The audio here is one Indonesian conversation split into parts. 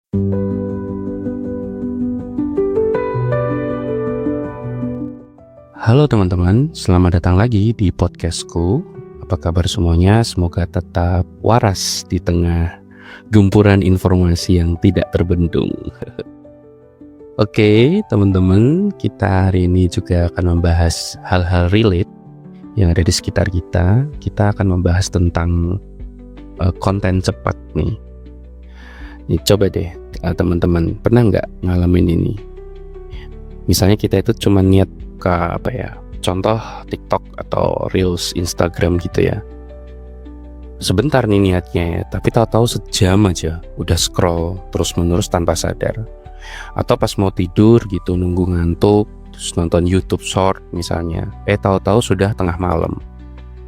Halo teman-teman, selamat datang lagi di podcastku. Apa kabar semuanya? Semoga tetap waras di tengah gempuran informasi yang tidak terbendung. Oke, teman-teman, kita hari ini juga akan membahas hal-hal relate yang ada di sekitar kita. Kita akan membahas tentang konten cepat nih. Coba deh, teman-teman, pernah nggak ngalamin ini? Misalnya kita itu cuma niat ke contoh TikTok atau Reels Instagram gitu ya. Sebentar nih niatnya ya, tapi tahu-tahu sejam aja udah scroll terus menerus tanpa sadar. Atau pas mau tidur gitu nunggu ngantuk terus nonton YouTube Short misalnya, tahu-tahu sudah tengah malam.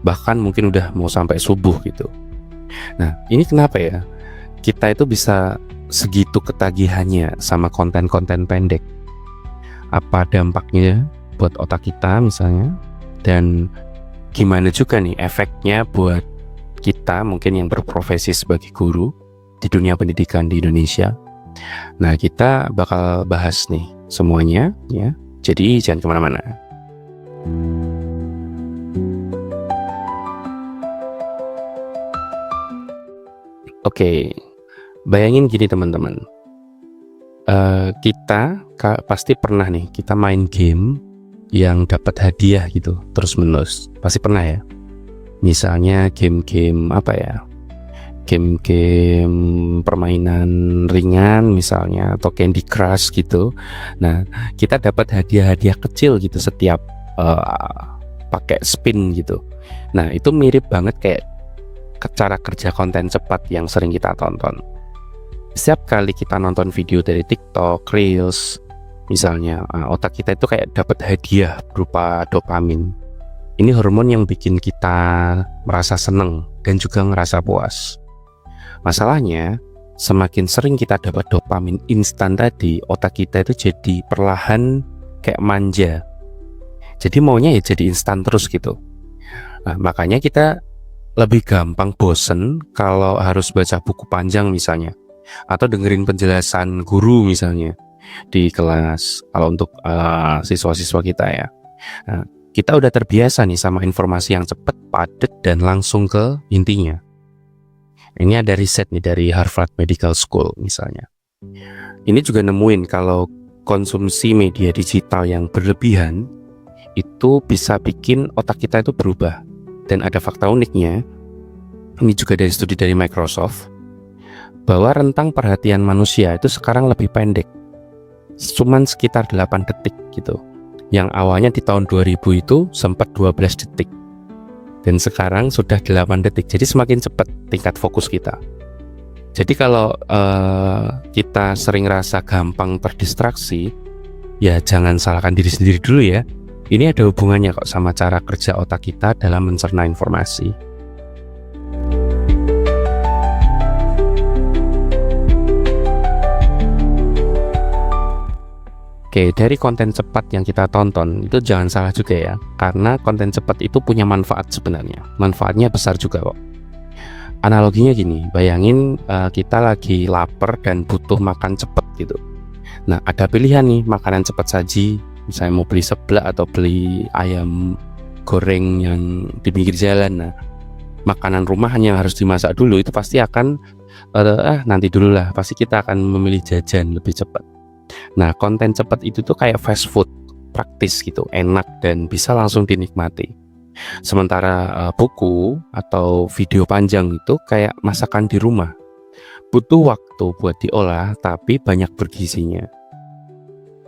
Bahkan mungkin udah mau sampai subuh gitu. Nah, ini kenapa ya? Kita itu bisa segitu ketagihannya sama konten-konten pendek. Apa dampaknya buat otak kita misalnya, dan gimana juga nih efeknya buat kita mungkin yang berprofesi sebagai guru di dunia pendidikan di Indonesia. Nah, kita bakal bahas nih semuanya ya, jadi jangan kemana-mana. Oke, bayangin gini teman-teman, kita pasti pernah nih kita main game yang dapat hadiah gitu terus menerus, pasti pernah ya. Misalnya game-game game-game permainan ringan misalnya, atau Candy Crush gitu. Nah, kita dapat hadiah-hadiah kecil gitu setiap pakai spin gitu. Nah, itu mirip banget kayak cara kerja konten cepat yang sering kita tonton. Setiap kali kita nonton video dari TikTok, Reels misalnya, otak kita itu kayak dapat hadiah berupa dopamin. Ini hormon yang bikin kita merasa seneng dan juga ngerasa puas. Masalahnya, semakin sering kita dapat dopamin instan tadi, otak kita itu jadi perlahan kayak manja. Jadi maunya ya jadi instan terus gitu. Nah, makanya kita lebih gampang bosen kalau harus baca buku panjang misalnya, atau dengerin penjelasan guru misalnya di kelas, kalau untuk siswa-siswa kita ya. Nah, kita udah terbiasa nih sama informasi yang cepat, padat, dan langsung ke intinya. Ini ada riset nih dari Harvard Medical School misalnya. Ini juga nemuin kalau konsumsi media digital yang berlebihan itu bisa bikin otak kita itu berubah. Dan ada fakta uniknya, ini juga dari studi dari Microsoft, bahwa rentang perhatian manusia itu sekarang lebih pendek, cuman sekitar 8 detik gitu. Yang awalnya di tahun 2000 itu sempat 12 detik, dan sekarang sudah 8 detik. Jadi semakin cepat tingkat fokus kita. Jadi kalau kita sering rasa gampang terdistraksi, ya jangan salahkan diri sendiri dulu ya. Ini ada hubungannya kok sama cara kerja otak kita dalam mencerna informasi. Oke, dari konten cepat yang kita tonton itu jangan salah juga ya, karena konten cepat itu punya manfaat sebenarnya. Manfaatnya besar juga kok. Analoginya gini, bayangin kita lagi lapar dan butuh makan cepat gitu. Nah, ada pilihan nih makanan cepat saji, misalnya mau beli seblak atau beli ayam goreng yang di pinggir jalan. Nah, makanan rumahan yang harus dimasak dulu itu pasti akan nanti dulu lah, pasti kita akan memilih jajan lebih cepat. Nah, konten cepat itu tuh kayak fast food, praktis gitu, enak dan bisa langsung dinikmati. Sementara buku atau video panjang itu kayak masakan di rumah, butuh waktu buat diolah tapi banyak bergizinya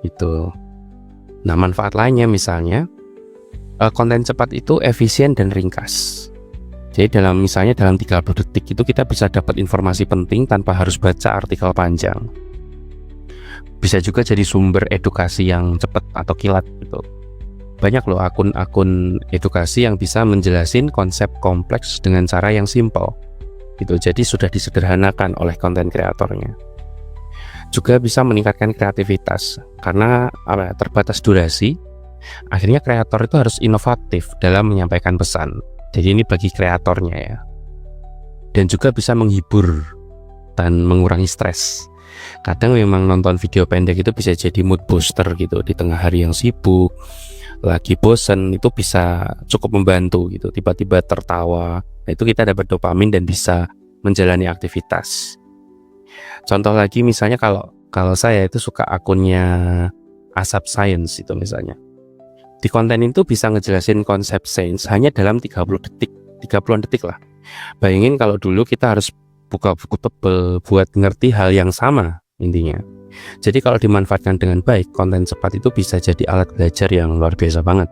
gitu. Nah, manfaat lainnya misalnya konten cepat itu efisien dan ringkas. Jadi misalnya dalam 30 detik itu kita bisa dapat informasi penting tanpa harus baca artikel panjang. Bisa juga jadi sumber edukasi yang cepat atau kilat gitu. Banyak loh akun-akun edukasi yang bisa menjelasin konsep kompleks dengan cara yang simpel gitu. Jadi sudah disederhanakan oleh konten kreatornya. Juga bisa meningkatkan kreativitas karena terbatas durasi. Akhirnya kreator itu harus inovatif dalam menyampaikan pesan. Jadi ini bagi kreatornya ya. Dan juga bisa menghibur dan mengurangi stres. Kadang memang nonton video pendek itu bisa jadi mood booster gitu di tengah hari yang sibuk, lagi bosen, itu bisa cukup membantu gitu. Tiba-tiba tertawa, nah itu kita dapat dopamin dan bisa menjalani aktivitas. Contoh lagi misalnya kalau saya itu suka akunnya Asap Science itu misalnya. Di konten itu bisa ngejelasin konsep sains hanya dalam 30-an detik lah. Bayangin kalau dulu kita harus buka buku tebel buat ngerti hal yang sama intinya. Jadi kalau dimanfaatkan dengan baik, konten cepat itu bisa jadi alat belajar yang luar biasa banget.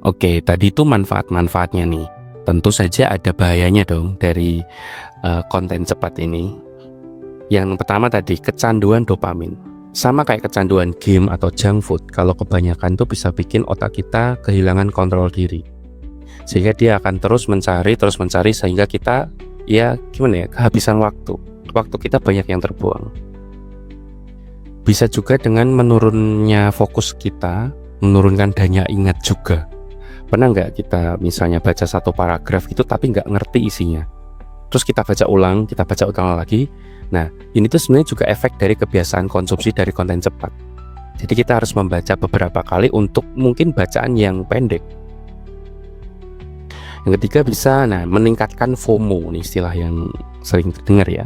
Oke, tadi itu manfaat-manfaatnya nih. Tentu saja ada bahayanya dong dari konten cepat ini. Yang pertama tadi, kecanduan dopamin. Sama kayak kecanduan game atau junk food, kalau kebanyakan tuh bisa bikin otak kita kehilangan kontrol diri. Sehingga dia akan terus mencari sehingga kita kehabisan waktu. Waktu kita banyak yang terbuang. Bisa juga dengan menurunnya fokus kita, menurunkan daya ingat juga. Pernah nggak kita misalnya baca satu paragraf itu tapi nggak ngerti isinya, terus kita baca ulang lagi. Nah, ini tuh sebenarnya juga efek dari kebiasaan konsumsi dari konten cepat. Jadi kita harus membaca beberapa kali untuk mungkin bacaan yang pendek. Yang ketiga bisa meningkatkan FOMO, nih istilah yang sering terdengar ya.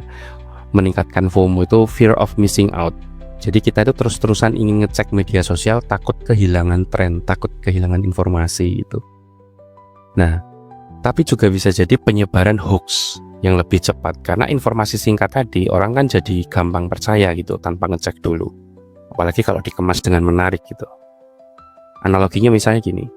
Meningkatkan FOMO itu fear of missing out. Jadi kita itu terus-terusan ingin ngecek media sosial, takut kehilangan tren, takut kehilangan informasi itu. Nah, tapi juga bisa jadi penyebaran hoax yang lebih cepat, karena informasi singkat tadi orang kan jadi gampang percaya gitu tanpa ngecek dulu. Apalagi kalau dikemas dengan menarik gitu. Analoginya misalnya gini,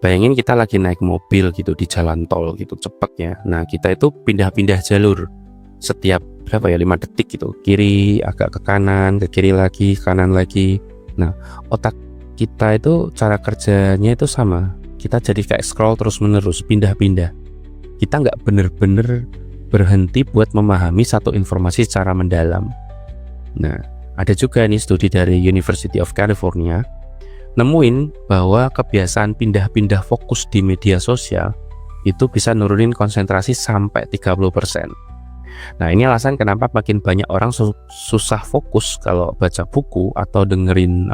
bayangin kita lagi naik mobil gitu di jalan tol gitu cepet ya. Nah kita itu pindah-pindah jalur setiap 5 detik gitu, kiri agak ke kanan, ke kiri lagi, kanan lagi. Nah otak kita itu cara kerjanya itu sama, kita jadi kayak scroll terus menerus, pindah-pindah. Kita nggak bener-bener berhenti buat memahami satu informasi secara mendalam. Nah, ada juga nih studi dari University of California nemuin bahwa kebiasaan pindah-pindah fokus di media sosial itu bisa nurunin konsentrasi sampai 30%. Nah, ini alasan kenapa makin banyak orang susah fokus kalau baca buku atau dengerin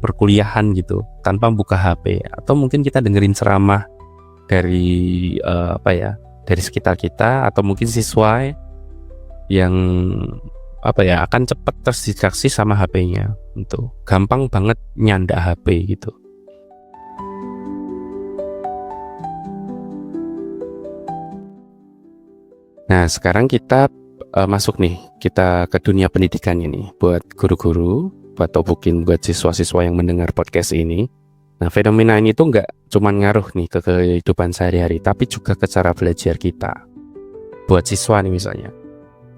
perkuliahan gitu tanpa buka HP, atau mungkin kita dengerin ceramah dari dari sekitar kita, atau mungkin siswa yang akan cepat terdistraksi sama HP-nya. Itu gampang banget nyandak HP gitu. Nah sekarang kita masuk nih, kita ke dunia pendidikan ini. Buat guru-guru, atau mungkin buat siswa-siswa yang mendengar podcast ini. Nah fenomena ini tuh nggak cuman ngaruh nih ke kehidupan sehari-hari, tapi juga ke cara belajar kita. Buat siswa nih misalnya,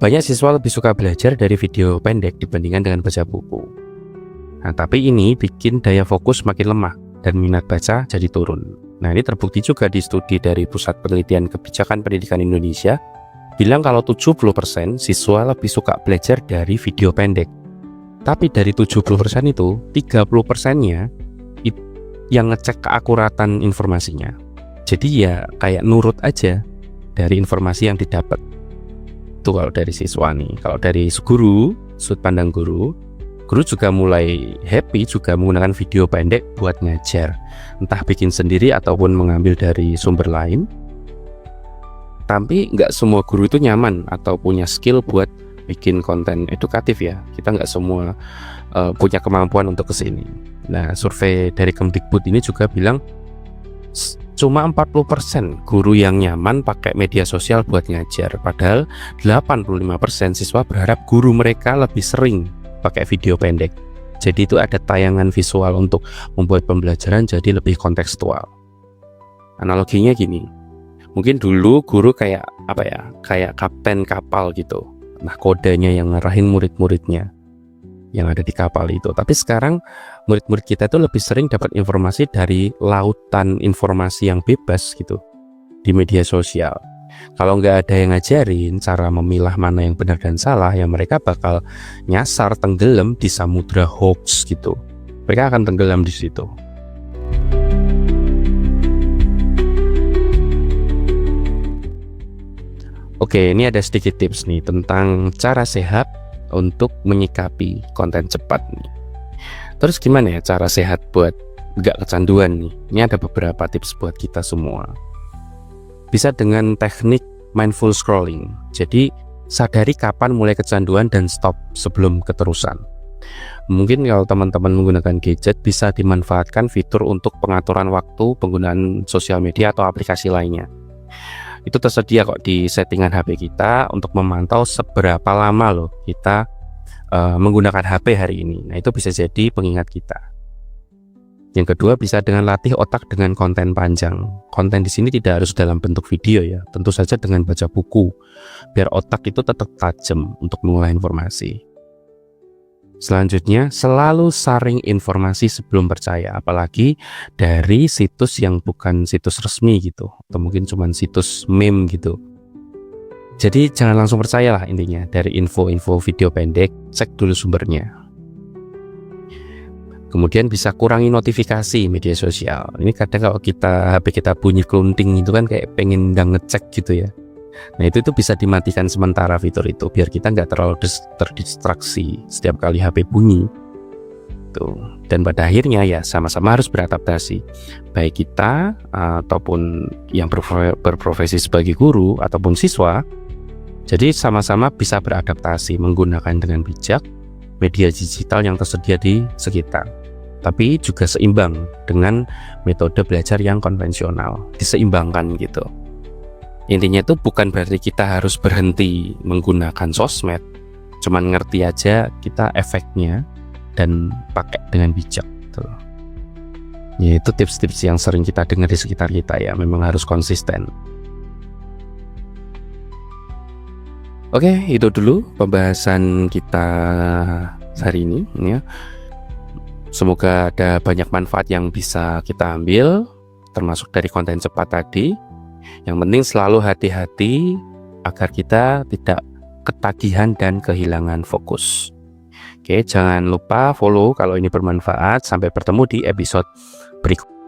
banyak siswa lebih suka belajar dari video pendek dibandingkan dengan baca buku. Nah tapi ini bikin daya fokus makin lemah dan minat baca jadi turun. Nah ini terbukti juga di studi dari Pusat Penelitian Kebijakan Pendidikan Indonesia, bilang kalau 70% siswa lebih suka belajar dari video pendek. Tapi dari 70% itu 30%-nya yang ngecek keakuratan informasinya. Jadi ya kayak nurut aja dari informasi yang didapat. Itu kalau dari siswa nih. Kalau dari guru, sudut pandang guru juga mulai happy juga menggunakan video pendek buat ngajar, entah bikin sendiri ataupun mengambil dari sumber lain. Tapi nggak semua guru itu nyaman atau punya skill buat bikin konten edukatif ya. Kita nggak semua punya kemampuan untuk kesini. Nah survei dari Kemdikbud ini juga bilang cuma 40% guru yang nyaman pakai media sosial buat ngajar, padahal 85% siswa berharap guru mereka lebih sering pakai video pendek. Jadi itu ada tayangan visual untuk membuat pembelajaran jadi lebih kontekstual. Analoginya gini, mungkin dulu guru kayak kapten kapal gitu. Nah kodenya yang ngarahin murid-muridnya yang ada di kapal itu. Tapi sekarang murid-murid kita itu lebih sering dapat informasi dari lautan informasi yang bebas gitu di media sosial. Kalau nggak ada yang ngajarin cara memilah mana yang benar dan salah, ya mereka bakal nyasar tenggelam di samudra hoax gitu. Mereka akan tenggelam di situ. Oke, ini ada sedikit tips nih tentang cara sehat untuk menyikapi konten cepat nih. Terus gimana ya cara sehat buat nggak kecanduan nih? Ini ada beberapa tips buat kita semua. Bisa dengan teknik mindful scrolling. Jadi sadari kapan mulai kecanduan dan stop sebelum keterusan. Mungkin kalau teman-teman menggunakan gadget, bisa dimanfaatkan fitur untuk pengaturan waktu penggunaan sosial media atau aplikasi lainnya. Itu tersedia kok di settingan HP kita untuk memantau seberapa lama loh kita menggunakan HP hari ini. Nah, itu bisa jadi pengingat kita. Yang kedua, bisa dengan latih otak dengan konten panjang. Konten di sini tidak harus dalam bentuk video ya, tentu saja dengan baca buku, biar otak itu tetap tajam untuk mengolah informasi. Selanjutnya, selalu saring informasi sebelum percaya, apalagi dari situs yang bukan situs resmi gitu, atau mungkin cuma situs meme gitu. Jadi jangan langsung percayalah intinya dari info-info video pendek, cek dulu sumbernya. Kemudian bisa kurangi notifikasi media sosial. Ini kadang kalau HP kita bunyi kelunting itu kan kayak pengen ngecek gitu ya. Nah itu bisa dimatikan sementara fitur itu biar kita nggak terlalu terdistraksi setiap kali HP bunyi tuh. Dan pada akhirnya ya sama-sama harus beradaptasi, baik kita ataupun yang berprofesi sebagai guru ataupun siswa. Jadi sama-sama bisa beradaptasi menggunakan dengan bijak media digital yang tersedia di sekitar, tapi juga seimbang dengan metode belajar yang konvensional, diseimbangkan gitu. Intinya itu bukan berarti kita harus berhenti menggunakan sosmed, cuman ngerti aja kita efeknya dan pakai dengan bijak gitu. Ya itu tips-tips yang sering kita dengar di sekitar kita ya, memang harus konsisten. Oke, itu dulu pembahasan kita hari ini ya. Semoga ada banyak manfaat yang bisa kita ambil, termasuk dari konten cepat tadi. Yang penting selalu hati-hati agar kita tidak ketagihan dan kehilangan fokus. Oke, jangan lupa follow kalau ini bermanfaat. Sampai bertemu di episode berikutnya.